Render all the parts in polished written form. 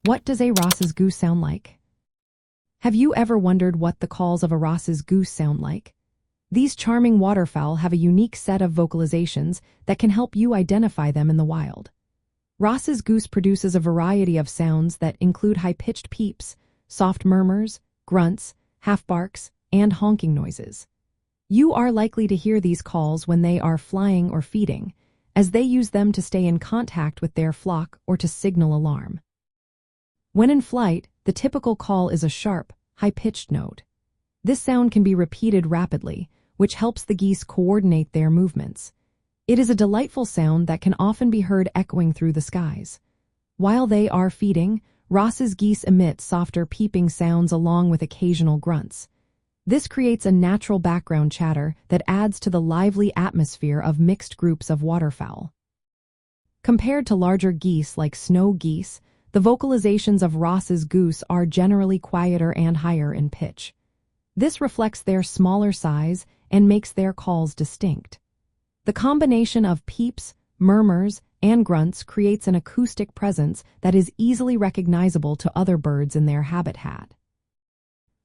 What does a Ross's goose sound like? Have you ever wondered what the calls of a Ross's goose sound like? These charming waterfowl have a unique set of vocalizations that can help you identify them in the wild. Ross's goose produces a variety of sounds that include high-pitched peeps, soft murmurs, grunts, half-barks, and honking noises. You are likely to hear these calls when they are flying or feeding, as they use them to stay in contact with their flock or to signal alarm. When in flight, the typical call is a sharp, high-pitched note. This sound can be repeated rapidly, which helps the geese coordinate their movements. It is a delightful sound that can often be heard echoing through the skies. While they are feeding, Ross's geese emit softer peeping sounds along with occasional grunts. This creates a natural background chatter that adds to the lively atmosphere of mixed groups of waterfowl. Compared to larger geese like snow geese, the vocalizations of Ross's goose are generally quieter and higher in pitch. This reflects their smaller size and makes their calls distinct. The combination of peeps, murmurs, and grunts creates an acoustic presence that is easily recognizable to other birds in their habitat.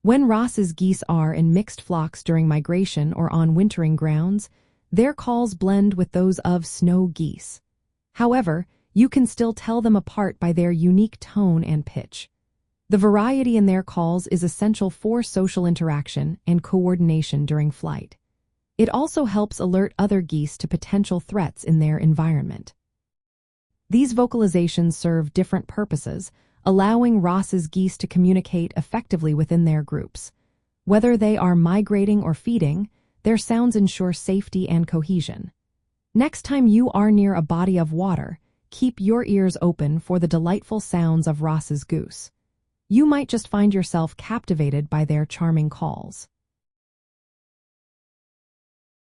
When Ross's geese are in mixed flocks during migration or on wintering grounds, their calls blend with those of snow geese. However, you can still tell them apart by their unique tone and pitch. The variety in their calls is essential for social interaction and coordination during flight. It also helps alert other geese to potential threats in their environment. These vocalizations serve different purposes, allowing Ross's geese to communicate effectively within their groups. Whether they are migrating or feeding, their sounds ensure safety and cohesion. Next time you are near a body of water, keep your ears open for the delightful sounds of Ross's goose. You might just find yourself captivated by their charming calls.